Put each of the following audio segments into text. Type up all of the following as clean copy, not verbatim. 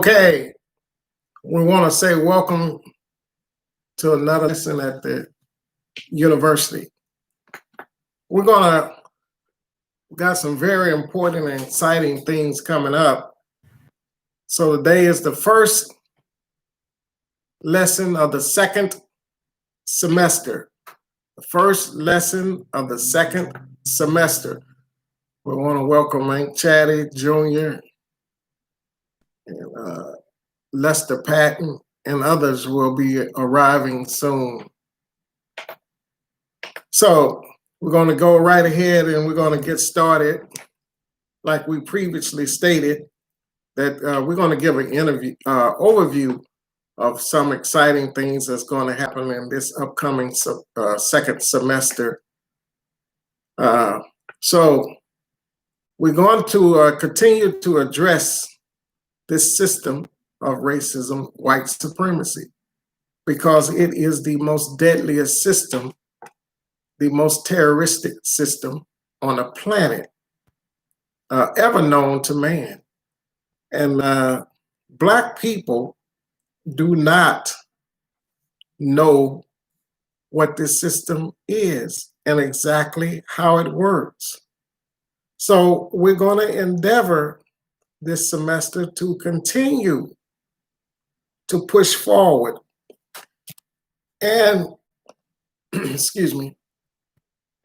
Okay, we want to say welcome to another lesson at the university. We're got some very important and exciting things coming up. So today is the first lesson of the second semester. The first lesson of the second semester. We want to welcome Hank Chatty Jr. and Lester Patton and others will be arriving soon. So we're going to go right ahead and we're going to get started. Like we previously stated, that we're going to give an overview of some exciting things that's going to happen in this upcoming second semester. So we're going to continue to address this system of racism, white supremacy, because it is the most deadliest system, the most terroristic system on the planet ever known to man. And Black people do not know what this system is and exactly how it works. So we're going to endeavor this semester to continue to push forward and, excuse me,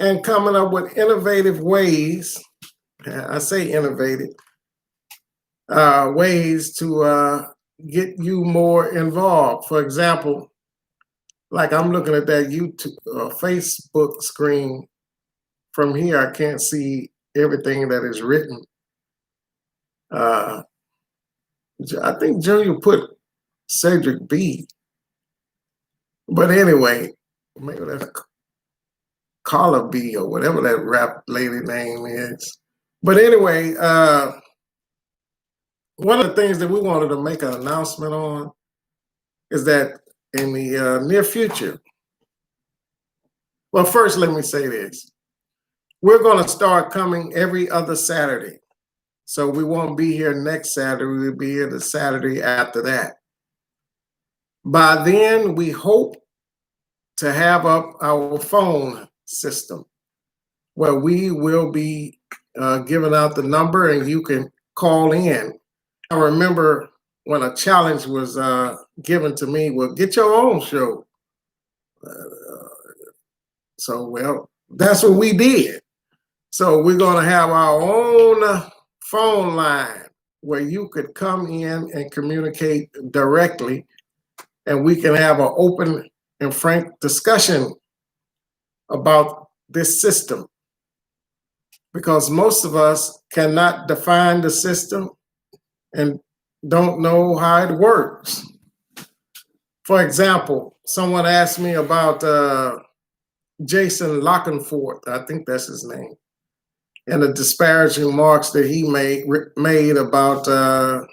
and coming up with innovative ways, I say innovative, ways to get you more involved. For example, like I'm looking at that YouTube, Facebook screen. From here, I can't see everything that is written. I think Junior put Cedric B. But anyway, maybe that's Carla B or whatever that rap lady name is. But anyway, one of the things that we wanted to make an announcement on is that in the near future, well, first let me say this. We're going to start coming every other Saturday. So we won't be here next Saturday. We'll be here the Saturday after that. By then, we hope to have up our phone system where we will be giving out the number and you can call in. I remember when a challenge was given to me, well, get your own show. So, well, that's what we did. So we're going to have our own phone line where you could come in and communicate directly, and we can have an open and frank discussion about this system, because most of us cannot define the system and don't know how it works. For example, someone asked me about Jason Lockenford, I think that's his name, and the disparaging remarks that he made about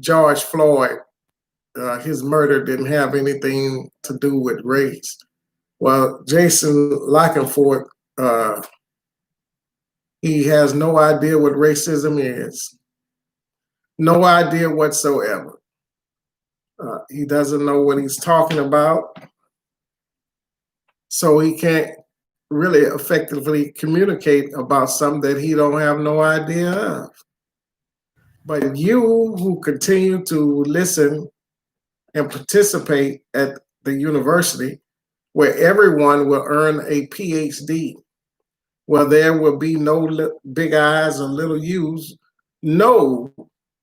George Floyd. His murder didn't have anything to do with race. Well, Jason Lockenford, he has no idea what racism is. No idea whatsoever. He doesn't know what he's talking about. So he can't really effectively communicate about something that he don't have no idea of. But you who continue to listen and participate at the university, where everyone will earn a PhD, where there will be no big I's or little U's, know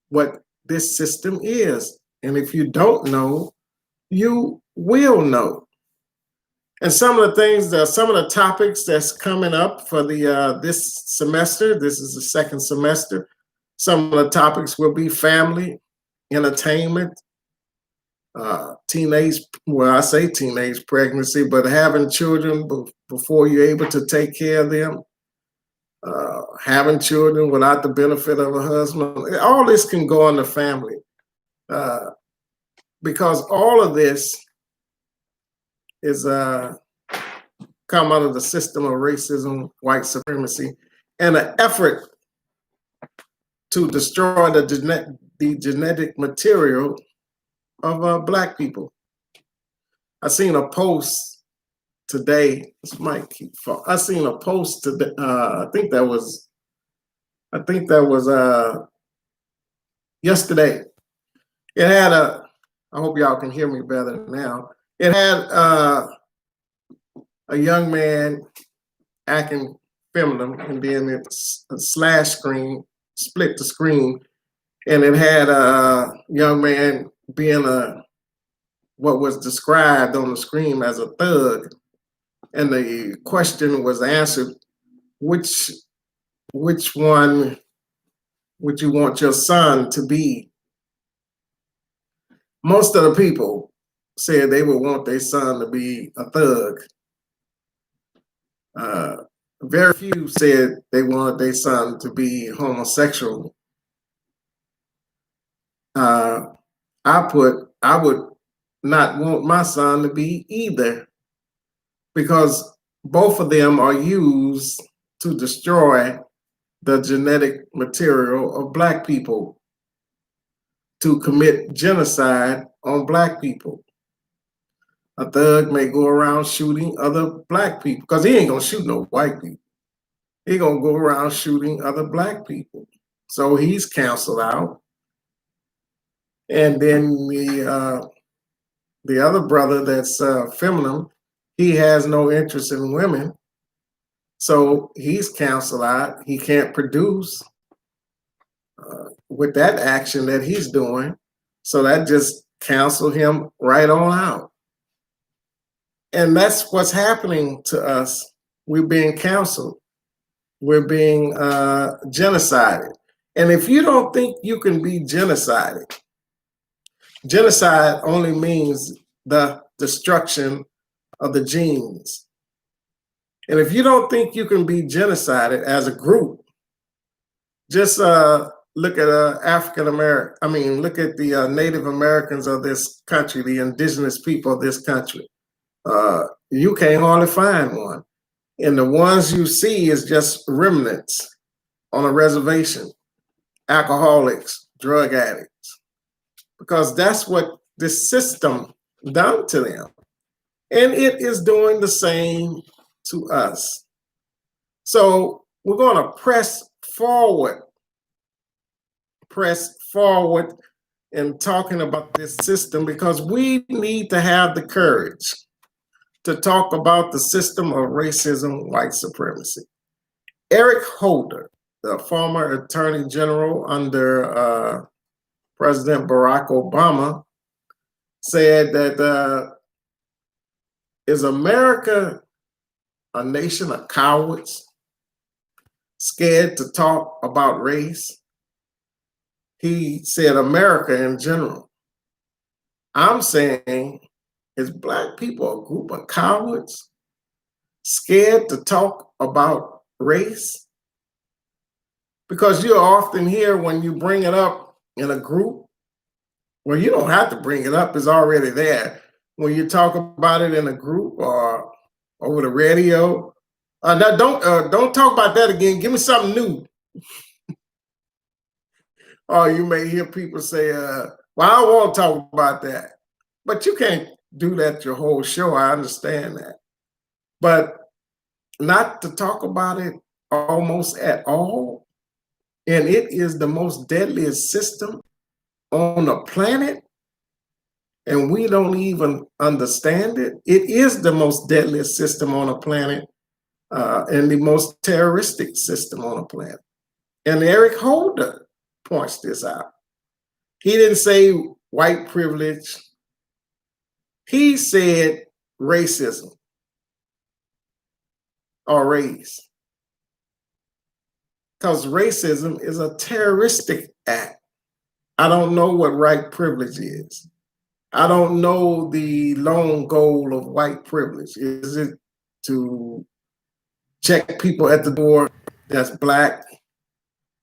what this system is. And if you don't know, you will know. And some of the things, some of the topics that's coming up for the this semester, this is the second semester, some of the topics will be family, entertainment, teenage, well, I say teenage pregnancy, but having children before you're able to take care of them, having children without the benefit of a husband, all this can go on the family, because all of this is come out of the system of racism, white supremacy, and an effort to destroy the the genetic material of Black people. I seen a post today. This might keep falling. I seen a post today. I think that was yesterday. It had a. I hope y'all can hear me better now. It had a young man acting feminine, and then it's a slash screen, split the screen, and it had a young man being what was described on the screen as a thug, and the question was answered: which one would you want your son to be? Most of the people said they would want their son to be a thug. Very few said they wanted their son to be homosexual. I would not want my son to be either, because both of them are used to destroy the genetic material of Black people, to commit genocide on Black people. A thug may go around shooting other Black people, because he ain't gonna shoot no white people. He gonna go around shooting other Black people. So he's canceled out. And then the other brother that's feminine, he has no interest in women. So he's canceled out. He can't produce with that action that he's doing. So that just canceled him right on out. And that's what's happening to us. We're being canceled. We're being genocided. And if you don't think you can be genocided, genocide only means the destruction of the genes. And if you don't think you can be genocided as a group, just look at African American. I mean, look at the Native Americans of this country, the indigenous people of this country. You can't hardly find one. And the ones you see is just remnants on a reservation, alcoholics, drug addicts, because that's what this system done to them. And it is doing the same to us. So we're going to press forward in talking about this system, because we need to have the courage to talk about the system of racism, white supremacy. Eric Holder, the former Attorney General under President Barack Obama, said that is America a nation of cowards, scared to talk about race? He said America in general. I'm saying, is Black people a group of cowards, scared to talk about race? Because you often hear when you bring it up in a group, well, you don't have to bring it up, it's already there. When you talk about it in a group or over the radio, now don't talk about that again, give me something new. Or you may hear people say, well, I don't want to talk about that. But you can't do that your whole show, I understand that. But not to talk about it almost at all, and it is the most deadliest system on the planet, and we don't even understand it. It is the most deadliest system on the planet, and the most terroristic system on the planet. And Eric Holder points this out. He didn't say white privilege. He said racism or race. Because racism is a terroristic act. I don't know what white privilege is. I don't know the lone goal of white privilege. Is it to check people at the door that's Black?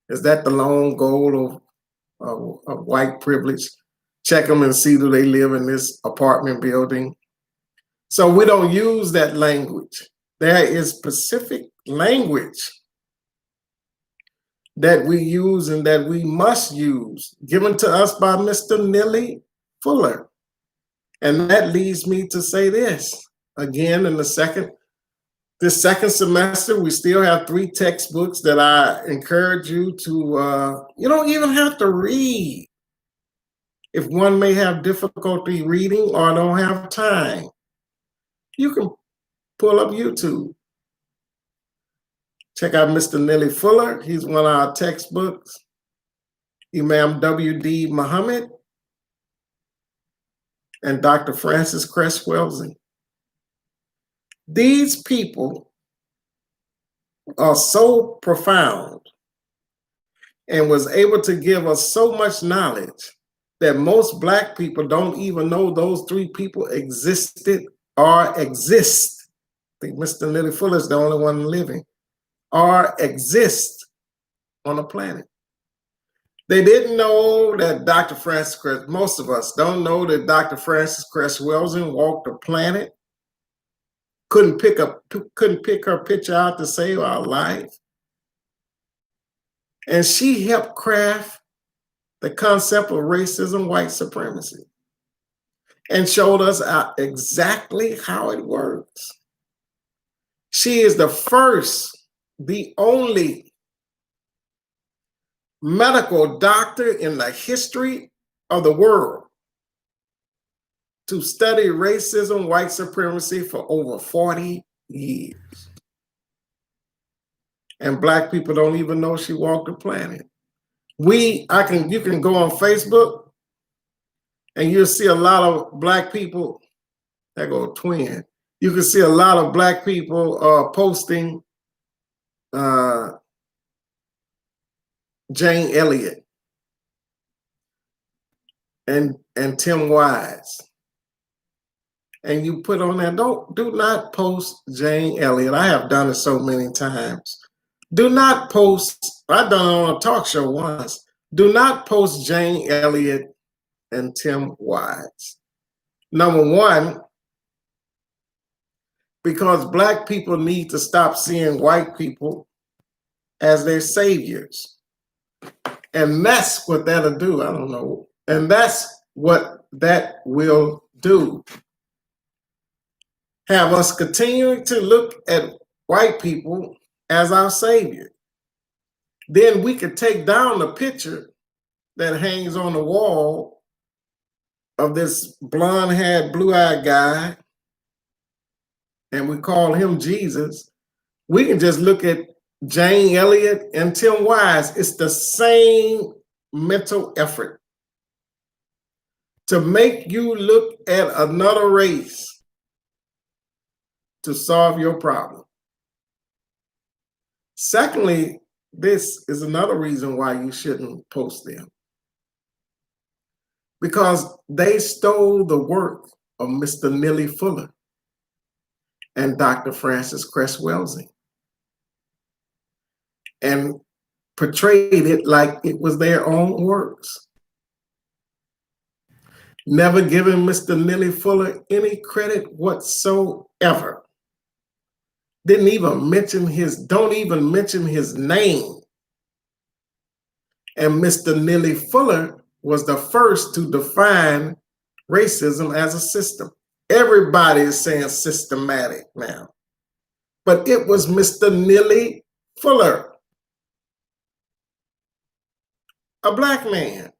Is that the lone goal of white privilege? Check them and see do they live in this apartment building? So we don't use that language. There is specific language that we use and that we must use, given to us by Mr. Neely Fuller. And that leads me to say this. Again, in this second semester, we still have 3 textbooks that I encourage you to, you don't even have to read. If one may have difficulty reading or don't have time, you can pull up YouTube. Check out Mr. Neely Fuller. He's one of our textbooks. Imam W.D. Muhammad and Dr. Francis Cress Welsing. These people are so profound and was able to give us so much knowledge that most Black people don't even know those 3 people existed or exist. I think Mr. Neely Fuller is the only one living, or exist on the planet. They didn't know that Dr. Francis Cress, most of us don't know that Dr. Francis Cress Welsing walked the planet, couldn't pick her picture out to save our life. And she helped craft the concept of racism, white supremacy, and showed us exactly how it works. She is the first, the only medical doctor in the history of the world to study racism, white supremacy for over 40 years. And Black people don't even know she walked the planet. You can go on Facebook and you'll see a lot of Black people, there go a twin. You can see a lot of Black people posting Jane Elliott and Tim Wise. And you put on there, do not post Jane Elliott. I have done it so many times. Do not post, I've done it on a talk show once. Do not post Jane Elliott and Tim Wise. Number one, because Black people need to stop seeing white people as their saviors. And that's what that'll do. I don't know. And that's what that will do. Have us continuing to look at white people as our savior. Then we could take down the picture that hangs on the wall of this blonde-haired, blue-eyed guy, and we call him Jesus. We can just look at Jane Elliott and Tim Wise. It's the same mental effort to make you look at another race to solve your problem. Secondly, this is another reason why you shouldn't post them. Because they stole the work of Mr. Neely Fuller and Dr. Francis Cress Welsing and portrayed it like it was their own works, never giving Mr. Neely Fuller any credit whatsoever. Don't even mention his name. And Mr. Neely Fuller was the first to define racism as a system. Everybody is saying systematic now, but it was Mr. Neely Fuller, a Black man.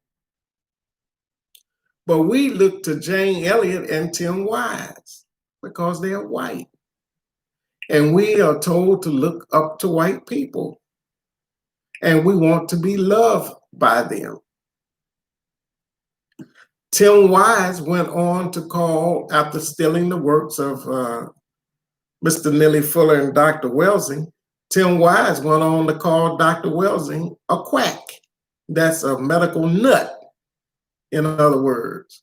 But we look to Jane Elliott and Tim Wise because they are white. And we are told to look up to white people. And we want to be loved by them. Tim Wise went on to call, after stealing the works of Mr. Neely Fuller and Dr. Welsing, Tim Wise went on to call Dr. Welsing a quack. That's a medical nut, in other words.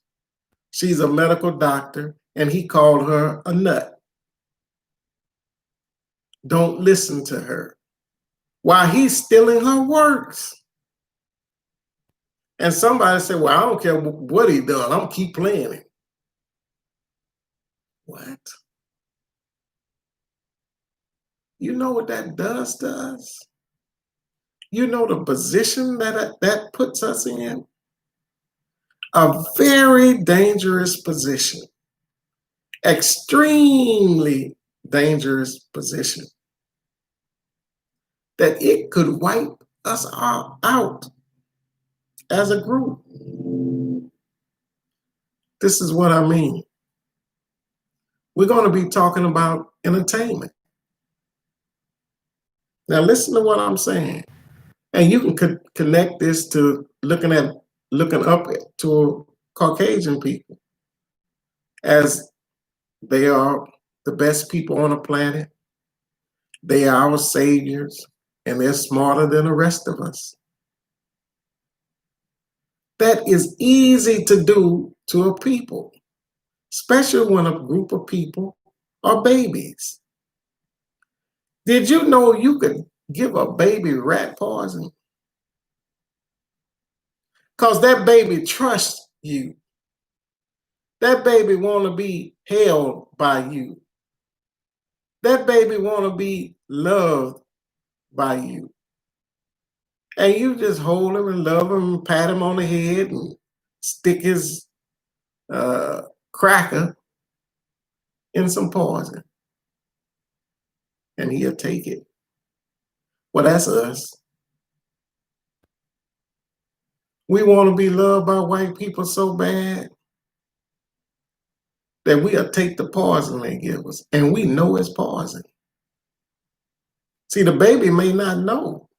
She's a medical doctor, and he called her a nut. Don't listen to her. While he's stealing her works. And somebody said, well, I don't care what he done. I'm gonna keep playing it. What? You know what that does to us? You know the position that puts us in? A very dangerous position, extremely dangerous position, that it could wipe us all out as a group. This is what I mean. We're going to be talking about entertainment. Now listen to what I'm saying. And you can connect this to looking up to Caucasian people as they are the best people on the planet. They are our saviors, and they're smarter than the rest of us. That is easy to do to a people, especially when a group of people are babies. Did you know you could give a baby rat poison? Because that baby trusts you. That baby want to be held by you. That baby want to be loved by you. And you just hold him and love him and pat him on the head and stick his cracker in some poison. And he'll take it. Well, that's us. We want to be loved by white people so bad that we'll take the poison they give us. And we know it's poison. See, the baby may not know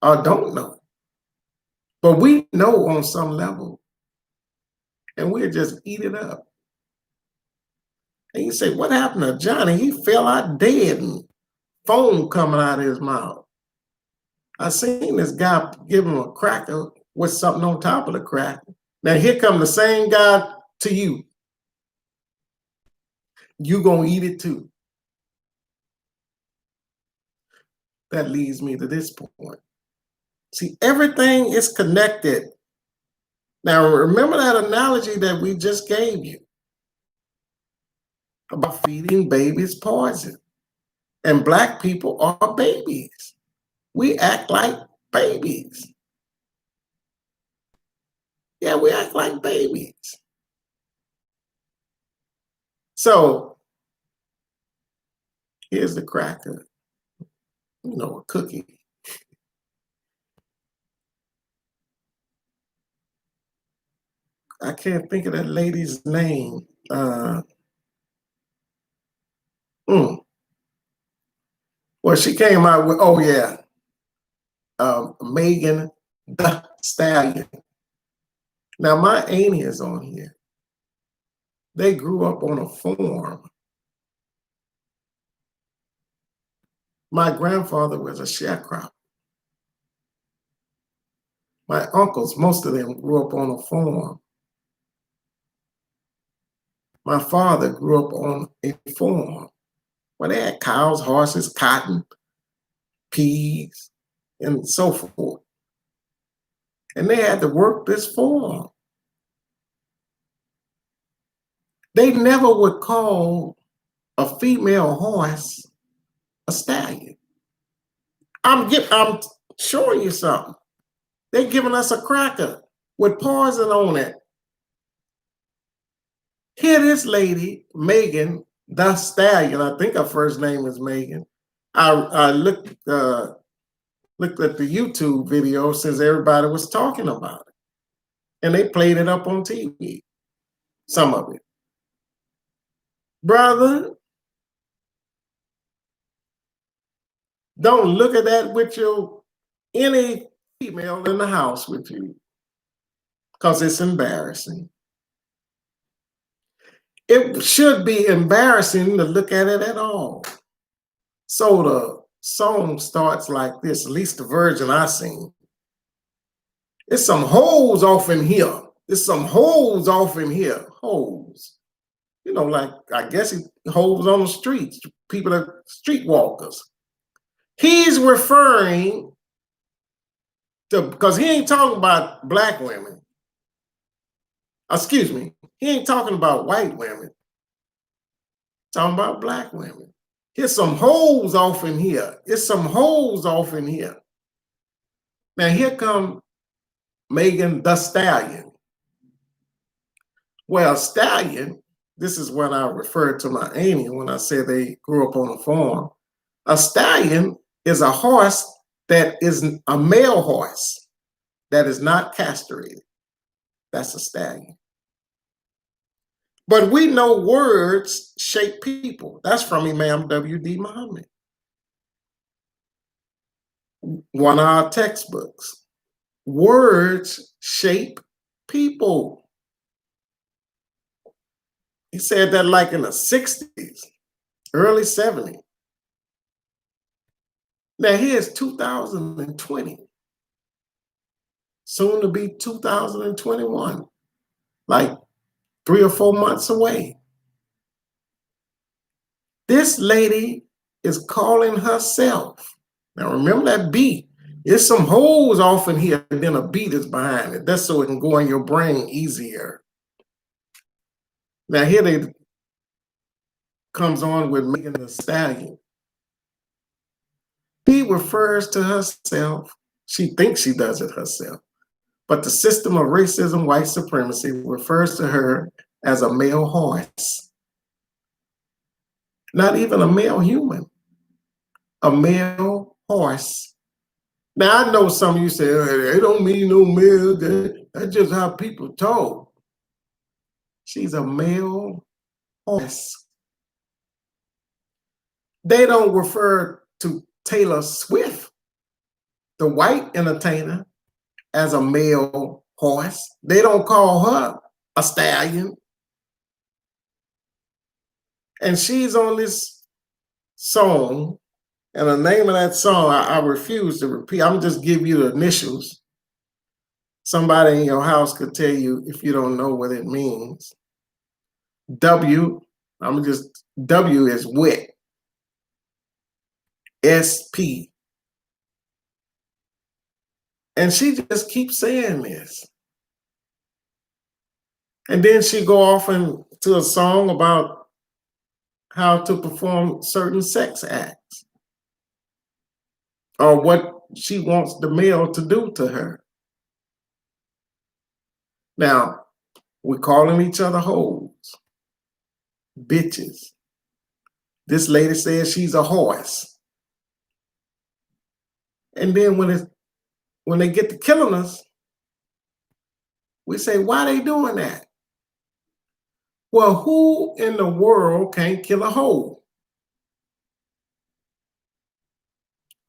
or don't know. But we know on some level. And we'll just eat it up. And you say, what happened to Johnny? He fell out dead and foam coming out of his mouth. I seen this guy give him a cracker with something on top of the cracker. Now here come the same guy to you. You gonna eat it too. That leads me to this point. See, everything is connected. Now remember that analogy that we just gave you about feeding babies poison. And Black people are babies. We act like babies. Yeah, we act like babies. So here's the cracker, a cookie. I can't think of that lady's name. Well, she came out with, Megan Thee Stallion. Now, my auntie is on here. They grew up on a farm. My grandfather was a sharecropper. My uncles, most of them grew up on a farm. My father grew up on a farm where they had cows, horses, cotton, peas, and so forth. And they had to work this farm. They never would call a female horse a stallion. I'm showing you something. They're giving us a cracker with poison on it. Here this lady, Megan Thee Stallion, I think her first name is Megan. I looked at the YouTube video since everybody was talking about it. And they played it up on TV, some of it. Brother, don't look at that with any female in the house with you, because it's embarrassing. It should be embarrassing to look at it at all. So the song starts like this, at least the version I sing. There's some hoes off in here. There's some hoes off in here. Hoes. Like, I guess hoes on the streets. People are streetwalkers. He's referring to, because he ain't talking about Black women. Excuse me. He ain't talking about white women. He's talking about Black women. Here's some hoes off in here. There's some hoes off in here. Now here come Megan the Stallion. Well, stallion, this is what I referred to my Amy when I said they grew up on a farm. A stallion is a horse that is a male horse that is not castrated. That's a stallion. But we know words shape people. That's from Imam W.D. Muhammad. One of our textbooks. Words shape people. He said that like in the 60s, early 70s. Now here's 2020, soon to be 2021, like 3 or 4 months away. This lady is calling herself. Now remember that beat. There's some holes off in here, and then a beat is behind it. That's so it can go in your brain easier. Now here they comes on with Megan the Stallion. She refers to herself, she thinks she does it herself, but the system of racism, white supremacy, refers to her as a male horse. Not even a male human, a male horse. Now I know some of you say, hey, they don't mean no male, that's just how people talk. She's a male horse. They don't refer to Taylor Swift, the white entertainer, as a male horse. They don't call her a stallion. And she's on this song, and the name of that song, I refuse to repeat. I'm just give you the initials. Somebody in your house could tell you if you don't know what it means. W is wet. SP. And she just keeps saying this. And then she go off into a song about how to perform certain sex acts or what she wants the male to do to her. Now, we're calling each other hoes, bitches. This lady says she's a horse. And then when they get to killing us, we say, why they doing that? Well, who in the world can't kill a hoe?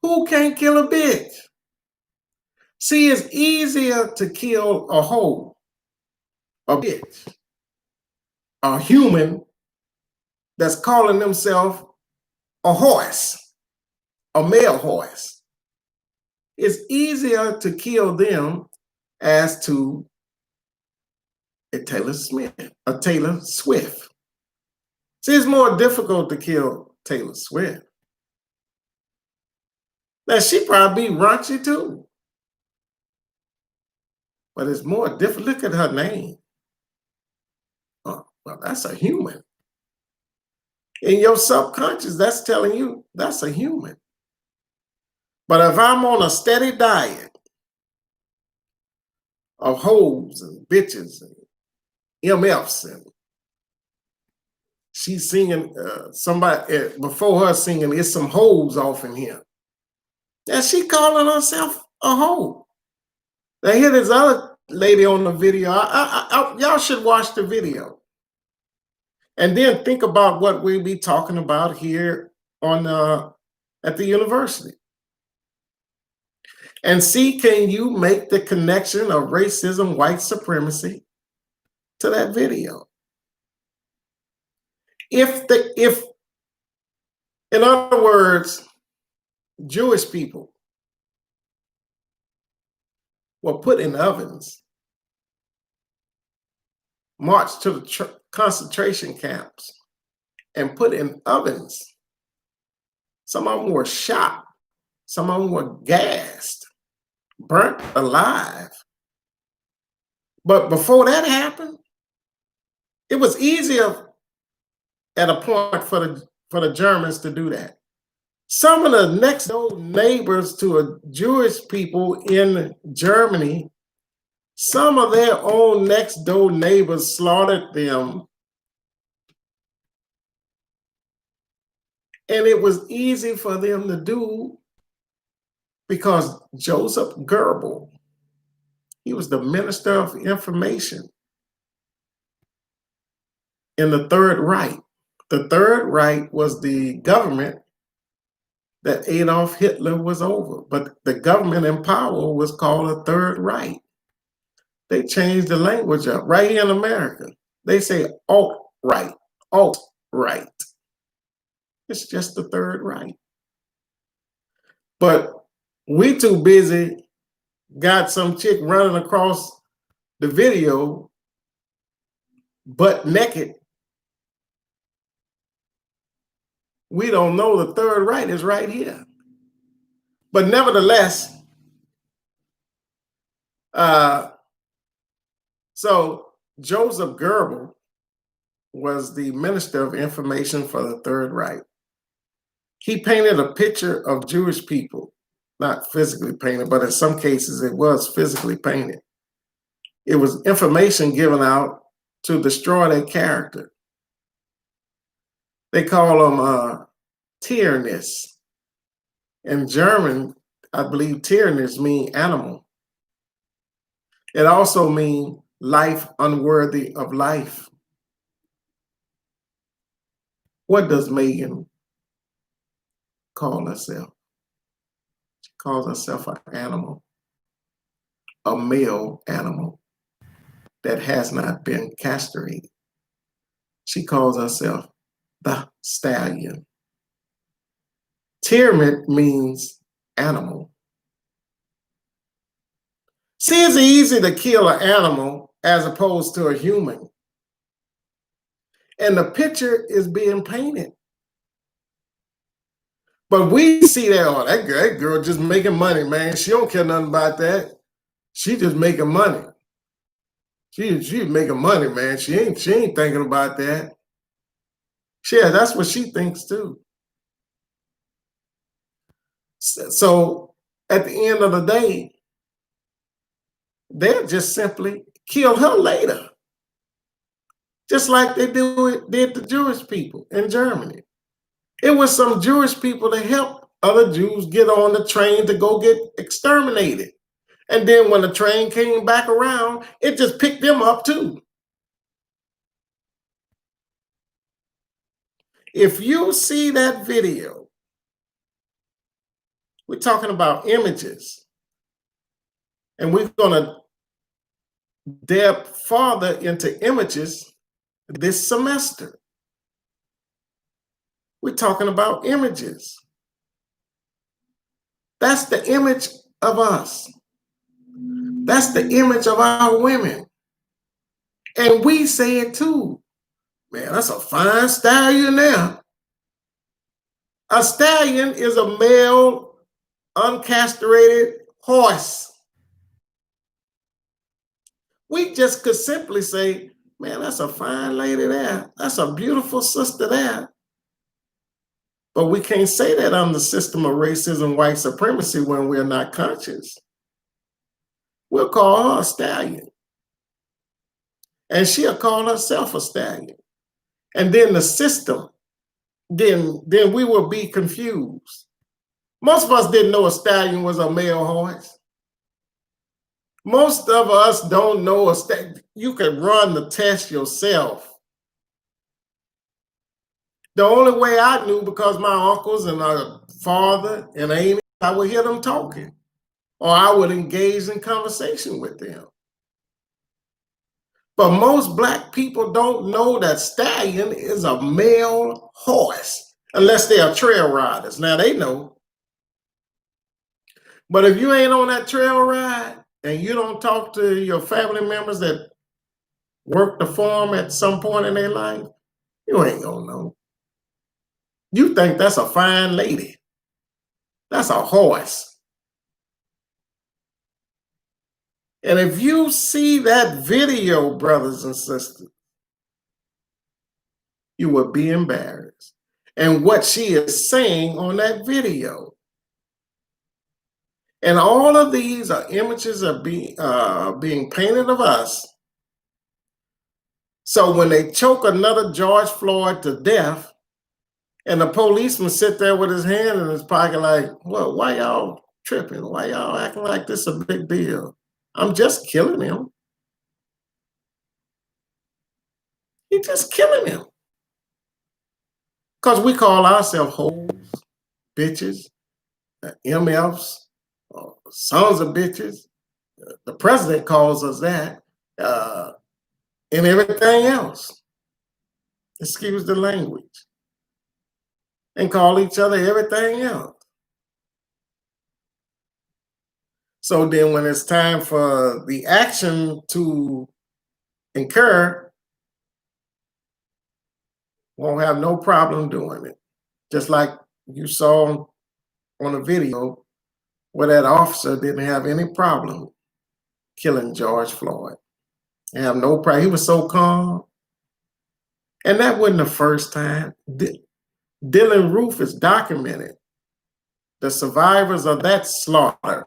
Who can't kill a bitch? See, it's easier to kill a hoe, a bitch, a human that's calling themselves a horse, a male horse. It's easier to kill them as to a Taylor Swift. See, it's more difficult to kill Taylor Swift. Now, she probably be raunchy too. But it's more difficult. Look at her name. Oh, well, that's a human. In your subconscious, that's telling you that's a human. But if I'm on a steady diet of hoes and bitches and MFs, and she's singing somebody before her singing, it's some hoes off in here. And she calling herself a hoe. Now here this other lady on the video. Y'all should watch the video. And then think about what we'll be talking about here on at the university. And see, can you make the connection of racism, white supremacy to that video? If in other words, Jewish people were put in ovens, marched to the concentration camps, and put in ovens, some of them were shot, some of them were gassed, burnt alive. But before that happened, it was easier at a point for the Germans to do that. Some of the next door neighbors to a Jewish people in Germany, some of their own next door neighbors slaughtered them. And it was easy for them to do because Joseph Goebbels, he was the Minister of Information in the Third Reich. The Third Reich was the government that Adolf Hitler was over, but the government in power was called the Third Reich. They changed the language up right here in America. They say alt-right, alt-right. It's just the Third Reich. But we too busy got some chick running across the video butt naked. We don't know the Third Reich is right here. But nevertheless, so Joseph Goebbels was the Minister of Information for the Third Reich. He painted a picture of Jewish people, not physically painted, but in some cases it was physically painted. It was information given out to destroy their character. They call them Tierness. In German, I believe Tierness means animal. It also means life unworthy of life. What does Megan call herself? She calls herself an animal, a male animal that has not been castrated. She calls herself the stallion. Tierment means animal. See, it's easy to kill an animal as opposed to a human. And the picture is being painted. But we see that, oh, that girl just making money, man. She don't care nothing about that. She just making money. She's making money, man. She ain't thinking about that. Yeah, that's what she thinks too. So at the end of the day, they'll just simply kill her later. Just like they did the Jewish people in Germany. It was some Jewish people that helped other Jews get on the train to go get exterminated. And then when the train came back around, it just picked them up too. If you see that video, we're talking about images, and we're going to delve farther into images this semester. We're talking about images. That's the image of us. That's the image of our women. And we say it too. Man, that's a fine stallion there. A stallion is a male, uncastrated horse. We just could simply say, man, that's a fine lady there. That's a beautiful sister there. But we can't say that on the system of racism, white supremacy when we're not conscious. We'll call her a stallion. And she'll call herself a stallion. And then the system, then we will be confused. Most of us didn't know a stallion was a male horse. Most of us don't know a stallion. You can run the test yourself. The only way I knew, because my uncles and my father and Amy, I would hear them talking, or I would engage in conversation with them. But most Black people don't know that stallion is a male horse, unless they are trail riders. Now they know. But if you ain't on that trail ride and you don't talk to your family members that work the farm at some point in their life, you ain't gonna know. You think that's a fine lady. That's a horse. And if you see that video, brothers and sisters, you will be embarrassed. and what she is saying on that video. And all of these are images of being painted of us. So when they choke another George Floyd to death, and the policeman sit there with his hand in his pocket like, well, why y'all tripping? Why y'all acting like this is a big deal? I'm just killing him. He's just killing him. Because we call ourselves hoes, bitches, MFs, sons of bitches. The president calls us that, and everything else. Excuse the language. And call each other everything else. So then when it's time for the action to incur, won't have no problem doing it. Just like you saw on the video where that officer didn't have any problem killing George Floyd. He have no problem. He was so calm. And that wasn't the first time. Dylan Roof is documented. The survivors of that slaughter,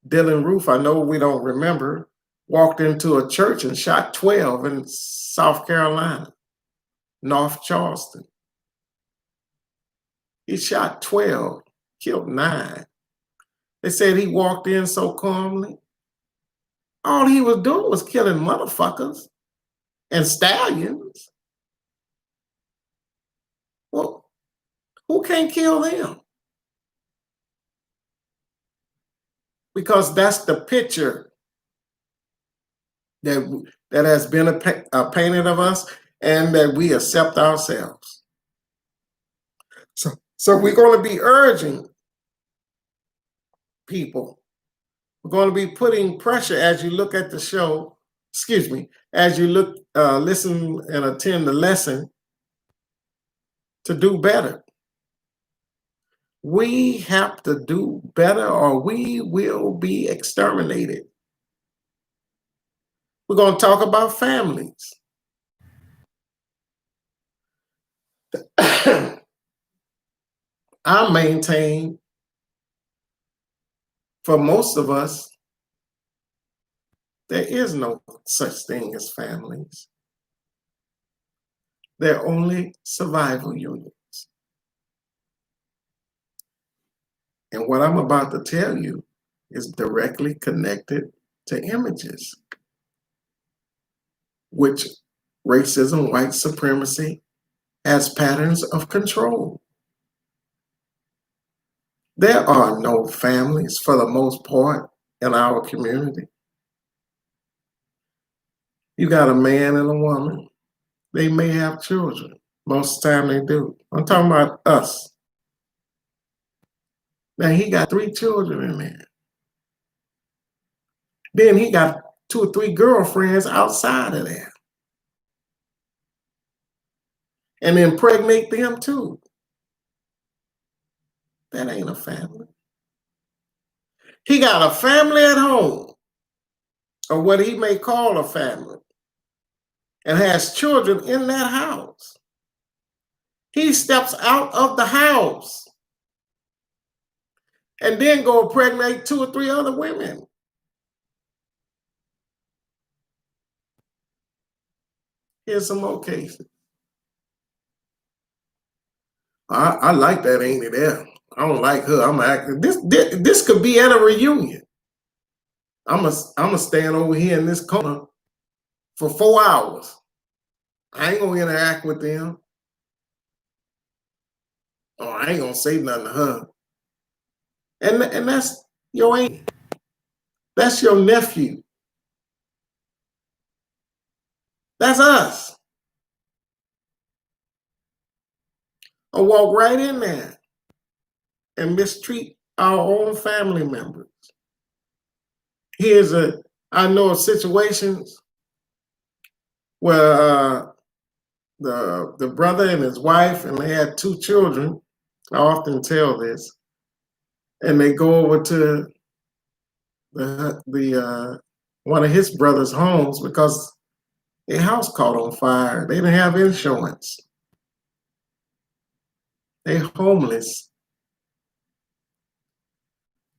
Dylan Roof, I know we don't remember, walked into a church and shot 12 in South Carolina, North Charleston. He shot 12, killed 9. They said he walked in so calmly. All he was doing was killing motherfuckers and stallions. Well, who can't kill them? Because that's the picture that has been painted of us and that we accept ourselves. So we're going to be urging people. We're going to be putting pressure as you look at the show, as you look, listen and attend the lesson to do better. We have to do better or we will be exterminated. We're going to talk about families. I maintain for most of us, there is no such thing as families. They're only survival units. And what I'm about to tell you is directly connected to images, which racism, white supremacy has patterns of control. There are no families for the most part in our community. You got a man and a woman. They may have children. Most of the time they do. I'm talking about us. Now he got 3 children in there. Then he got 2 or 3 girlfriends outside of there. And impregnate them too. That ain't a family. He got a family at home, or what he may call a family, and has children in that house. He steps out of the house and then go impregnate 2 or 3 other women. Here's some more cases. I like that Amy there. I don't like her. I'm acting. This could be at a reunion. I'm a stand over here in this corner for 4 hours. I ain't gonna interact with them. Oh, I ain't gonna say nothing to her. And that's your aunt. That's your nephew. That's us. Or walk right in there and mistreat our own family members. I know of situations where the brother and his wife, and they had 2 children. I often tell this, and they go over to the one of his brother's homes because their house caught on fire. They didn't have insurance. They homeless.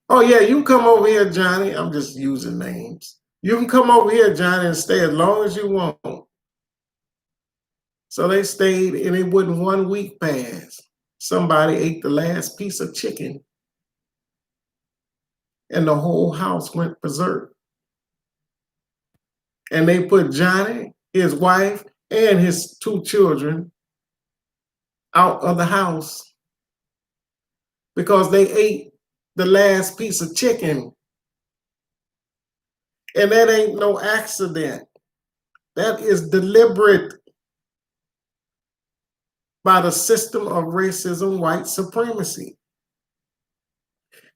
Oh yeah, you can come over here, Johnny. I'm just using names. You can come over here, Johnny, and stay as long as you want. So they stayed, and it wouldn't 1 week pass. Somebody ate the last piece of chicken, and the whole house went berserk. And they put Johnny, his wife, and his 2 children out of the house because they ate the last piece of chicken. And that ain't no accident. That is deliberate by the system of racism, white supremacy.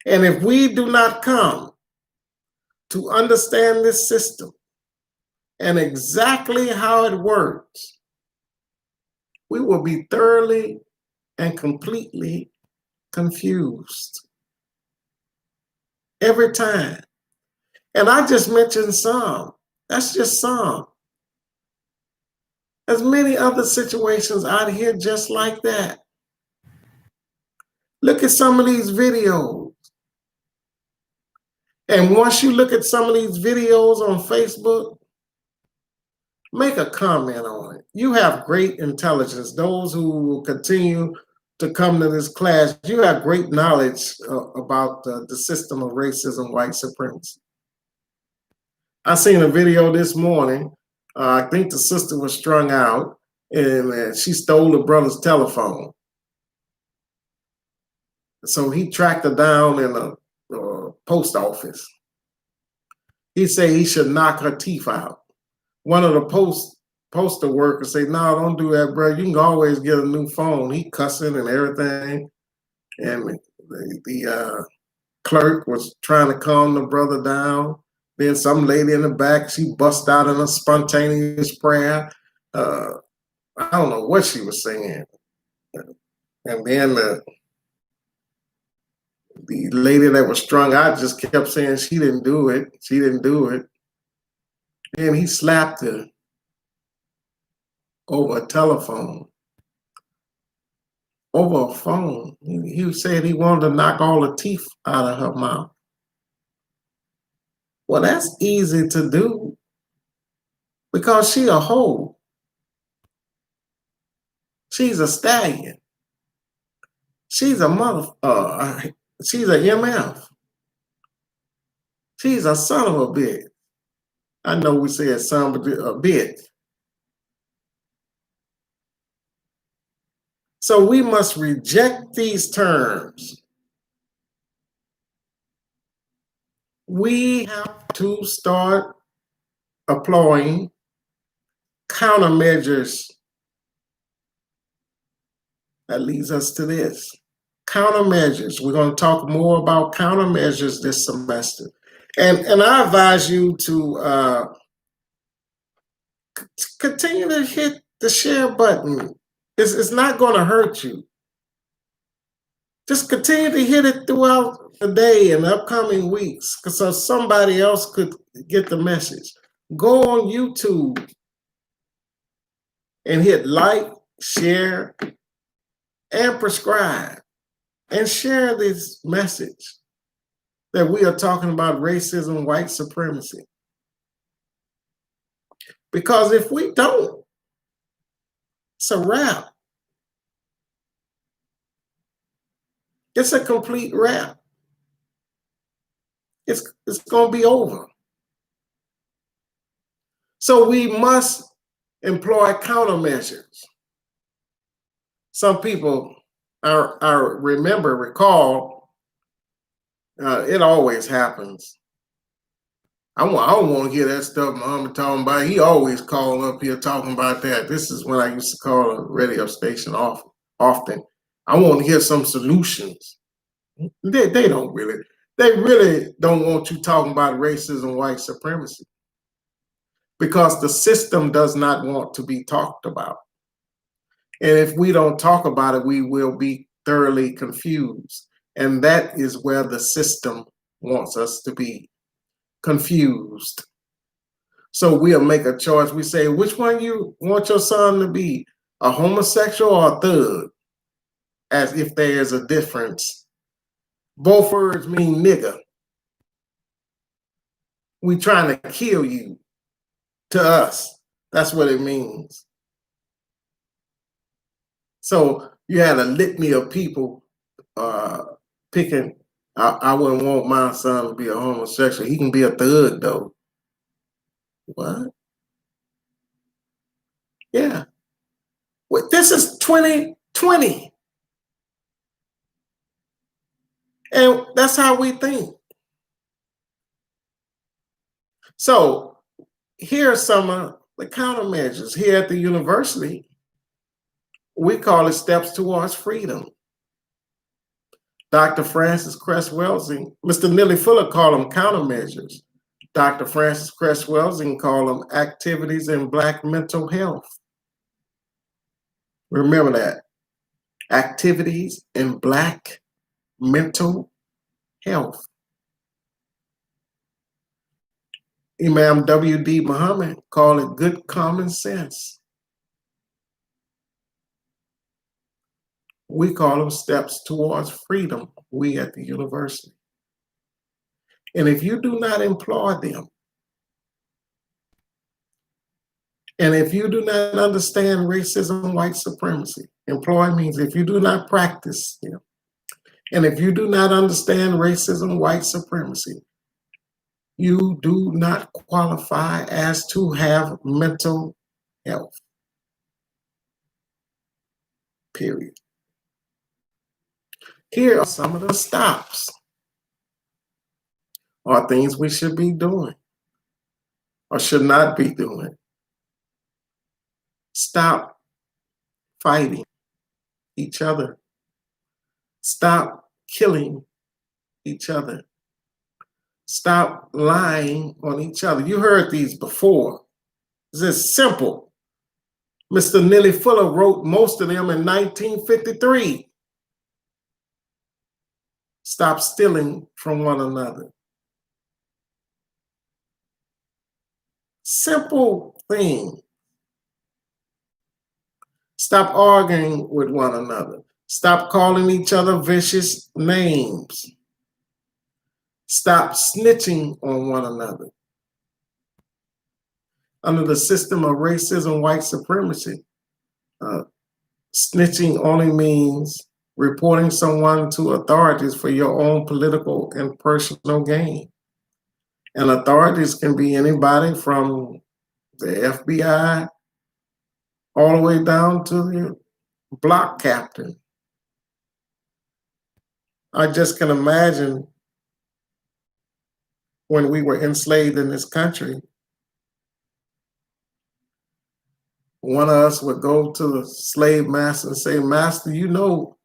And if we do not come to understand this system and exactly how it works, we will be thoroughly and completely confused every time. And I just mentioned some. That's just some. There's many other situations out here just like that. Look at some of these videos. And once you look at some of these videos on Facebook, make a comment on it. You have great intelligence. Those who will continue to come to this class, you have great knowledge about the system of racism, white supremacy. I seen a video this morning. I think the sister was strung out, and she stole the brother's telephone. So he tracked her down in a post office. He said he should knock her teeth out. One of the postal workers said, "No, don't do that, bro. You can always get a new phone." He cussing and everything. And the clerk was trying to calm the brother down. Then some lady in the back, she bust out in a spontaneous prayer. I don't know what she was saying. And then the lady that was strung out just kept saying she didn't do it. She didn't do it. Then he slapped her over a telephone, over a phone. He said he wanted to knock all the teeth out of her mouth. Well, that's easy to do because she a hoe. She's a stallion. She's a she's a MF. She's a son of a bitch. I know we said son, but a bitch. So we must reject these terms. We have to start employing countermeasures. That leads us to this. Countermeasures. We're going to talk more about countermeasures this semester. And I advise you to continue to hit the share button. It's not going to hurt you. Just continue to hit it throughout the day and upcoming weeks so somebody else could get the message. Go on YouTube and hit like, share, and subscribe. And share this message that we are talking about racism, white supremacy. Because if we don't, it's a wrap. It's a complete wrap. It's going to be over. So we must employ countermeasures. Some people, I recall, it always happens. I don't want to hear that stuff Muhammad talking about. He always call up here talking about that. This is when I used to call a radio station often. I want to hear some solutions. They really don't want you talking about racism, white supremacy, because the system does not want to be talked about. And if we don't talk about it, we will be thoroughly confused. And that is where the system wants us to be, confused. So we'll make a choice. We say, which one you want your son to be, a homosexual or a thug? as if there is a difference. Both words mean nigger. We trying to kill you. To us, that's what it means. So you had a litany of people picking. I wouldn't want my son to be a homosexual. He can be a thug though. What? Yeah. Well, this is 2020. And that's how we think. So here are some of the countermeasures. Here at the university, we call it Steps Towards Freedom. Dr. Francis Cress Welsing, Mr. Neely Fuller called them countermeasures. Dr. Francis Cress Welsing called them activities in Black mental health. Remember that. Activities in Black mental health. Imam W.D. Muhammad called it good common sense. We call them steps towards freedom, we at the university. And if you do not employ them, and if you do not understand racism, white supremacy, employ means if you do not practice them, and if you do not understand racism, white supremacy, you do not qualify as to have mental health. Period. Here are some of the stops or things we should be doing or should not be doing. Stop fighting each other. Stop killing each other. Stop lying on each other. You heard these before. This is simple. Mr. Neely Fuller wrote most of them in 1953. Stop stealing from one another. Simple thing. Stop arguing with one another. Stop calling each other vicious names. Stop snitching on one another. Under the system of racism, white supremacy, snitching only means reporting someone to authorities for your own political and personal gain. And authorities can be anybody from the FBI all the way down to the block captain. I just can imagine when we were enslaved in this country, one of us would go to the slave master and say, "Master, you know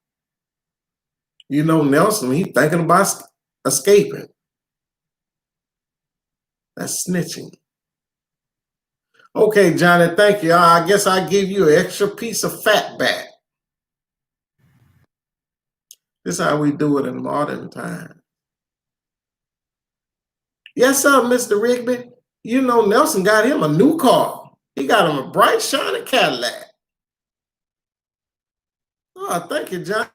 Nelson, he's thinking about escaping." That's snitching. Okay, Johnny, thank you. I guess I give you an extra piece of fat back. This is how we do it in modern times. Yes, sir, Mr. Rigby. You know Nelson got him a new car. He got him a bright, shiny Cadillac. Oh, thank you, Johnny.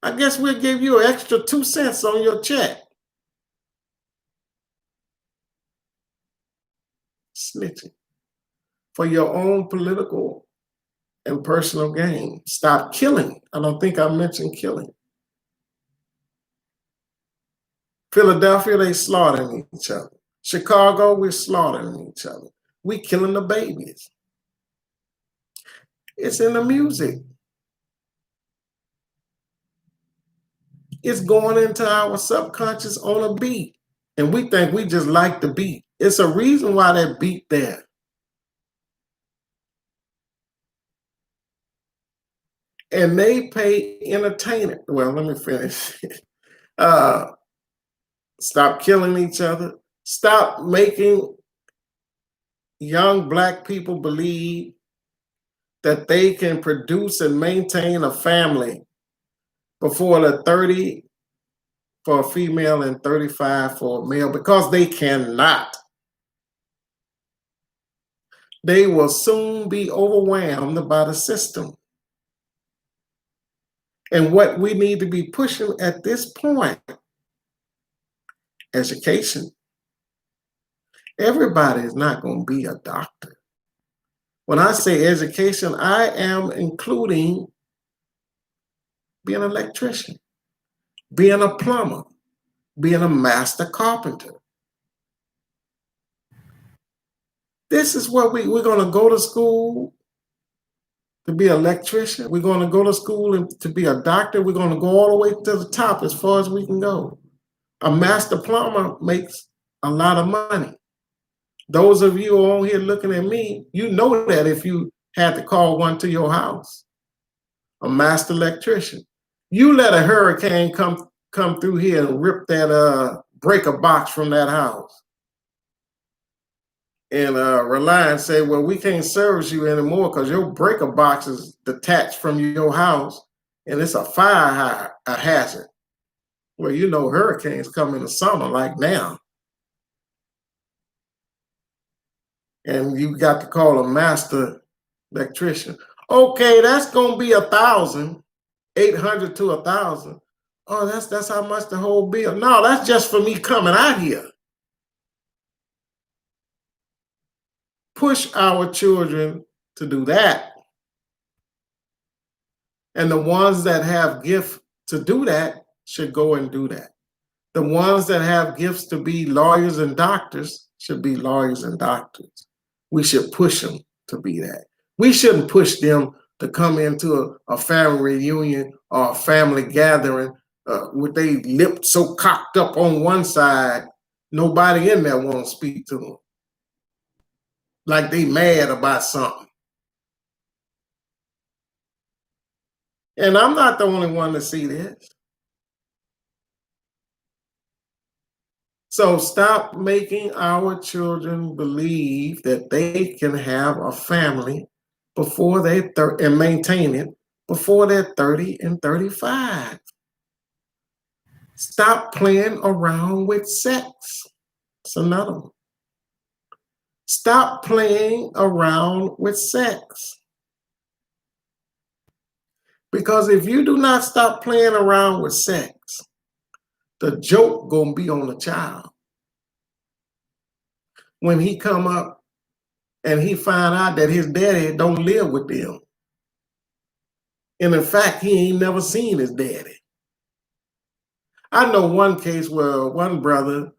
I guess we'll give you an extra 2 cents on your check. Snitching for your own political and personal gain. Stop killing. I don't think I mentioned killing. Philadelphia, they slaughtering each other. Chicago, we're slaughtering each other. We killing the babies. It's in the music. It's going into our subconscious on a beat. And we think we just like the beat. It's a reason why that beat there. And they pay entertainment. Well, let me finish. Stop killing each other. Stop making young Black people believe that they can produce and maintain a family before the 30 for a female and 35 for a male, because they cannot. They will soon be overwhelmed by the system. And what we need to be pushing at this point, education. Everybody is not going to be a doctor. When I say education, I am including being an electrician, being a plumber, being a master carpenter. This is what we're going to go to school to be an electrician. We're going to go to school to be a doctor. We're going to go all the way to the top as far as we can go. A master plumber makes a lot of money. Those of you on here looking at me, you know that if you had to call one to your house, a master electrician. You let a hurricane come through here and rip that breaker box from that house. And Reliance say, well, we can't service you anymore because your breaker box is detached from your house and it's a fire hazard. Well, you know hurricanes come in the summer like now. And you got to call a master electrician. Okay, that's gonna be $1,800 to $1,000. Oh, that's how much the whole bill. No, that's just for me coming out here. Push our children to do that. And the ones that have gifts to do that should go and do that. The ones that have gifts to be lawyers and doctors should be lawyers and doctors. We should push them to be that. We shouldn't push them to come into a family reunion or a family gathering with their lips so cocked up on one side, nobody in there won't speak to them. Like they mad about something. And I'm not the only one to see this. So stop making our children believe that they can have a family before they're 30 and maintain it before they're 30 and 35. Stop playing around with sex. It's another one. Stop playing around with sex. Because if you do not stop playing around with sex, the joke gonna be on the child. When he come up and he find out that his daddy don't live with them. And in fact, he ain't never seen his daddy. I know one case where one brother,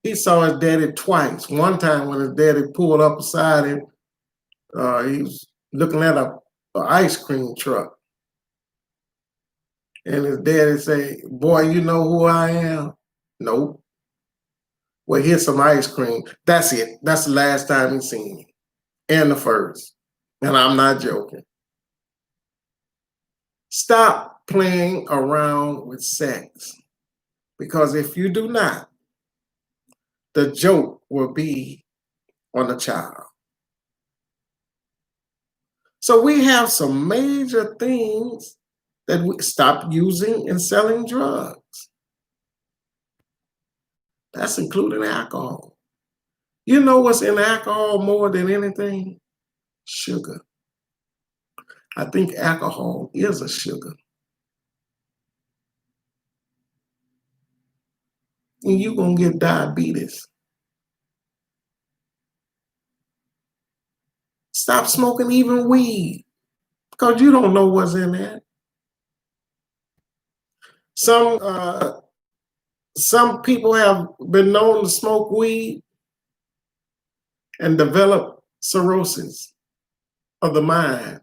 he saw his daddy twice. One time when his daddy pulled up beside him, he was looking at an ice cream truck. And his daddy say, boy, you know who I am? Nope. Well, here's some ice cream. That's it. That's the last time he seen him. And the first. And I'm not joking. Stop playing around with sex. Because if you do not, the joke will be on the child. So we have some major things that we stop using and selling drugs. That's including alcohol. You know what's in alcohol more than anything? Sugar. I think alcohol is a sugar. And you're going to get diabetes. Stop smoking even weed because you don't know what's in there. Some people have been known to smoke weed and develop cirrhosis of the mind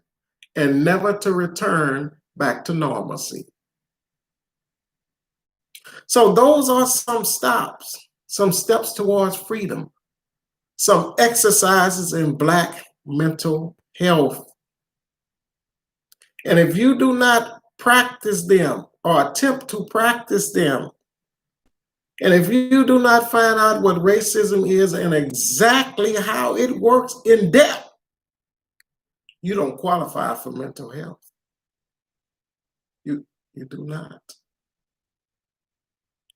and never to return back to normalcy. So those are some stops, some steps towards freedom, some exercises in Black mental health. And if you do not practice them or attempt to practice them, and if you do not find out what racism is and exactly how it works in depth, you don't qualify for mental health. You do not.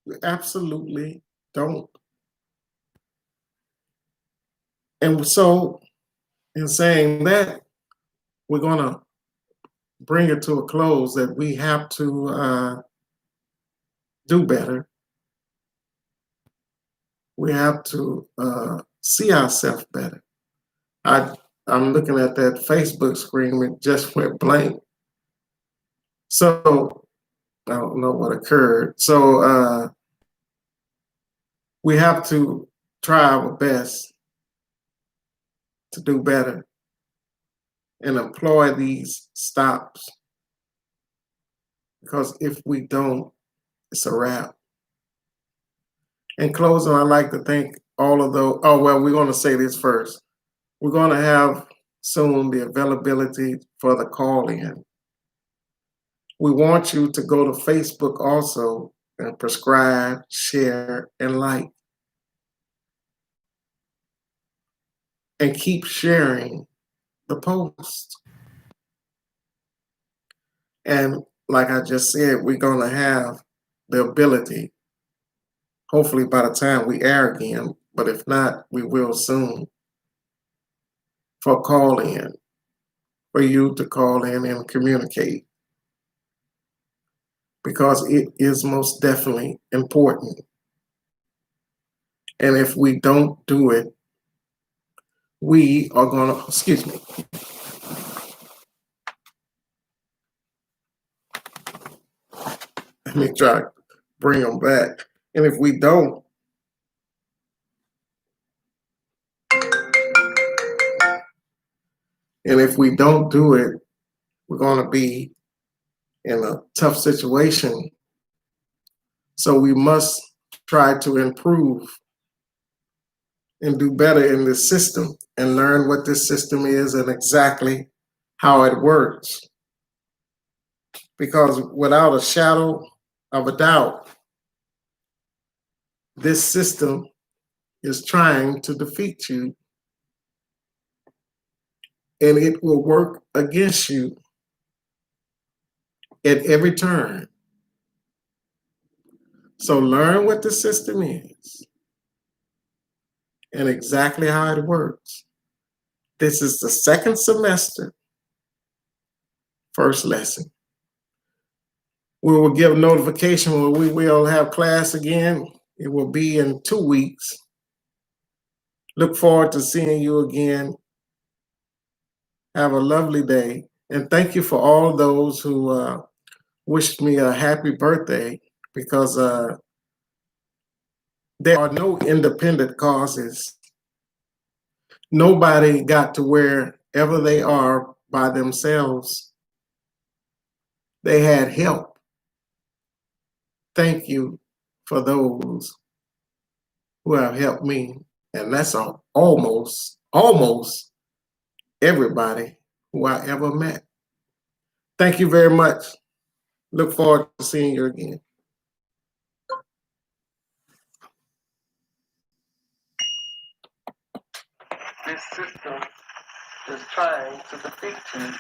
You absolutely don't. And so, in saying that, we're going to bring it to a close, that we have to do better. We have to see ourselves better. I'm looking at that Facebook screen, it just went blank. So I don't know what occurred. So we have to try our best to do better and employ these stops. Because if we don't, it's a wrap. In closing, I'd like to thank all of those. Oh, well, we're going to say this first. We're going to have soon the availability for the call-in. We want you to go to Facebook also and prescribe, share, and like. And keep sharing the post. And like I just said, we're going to have the ability, hopefully by the time we air again, but if not, we will soon, for call-in, for you to call in and communicate, because it is most definitely important. And if we don't do it, we are going to, excuse me, let me try to bring them back. And if we don't, do it, we're going to be in a tough situation. So we must try to improve and do better in this system and learn what this system is and exactly how it works. Because without a shadow of a doubt, this system is trying to defeat you, and it will work against you at every turn. So learn what the system is and exactly how it works. This is the second semester, first lesson. We will give notification when we will have class again. It will be in 2 weeks. Look forward to seeing you again. Have a lovely day. And thank you for all those who wished me a happy birthday, because there are no independent causes. Nobody got to wherever they are by themselves. They had help. Thank you for those who have helped me. And that's almost everybody who I ever met. Thank you very much. Look forward to seeing you again. This system is trying to defeat you.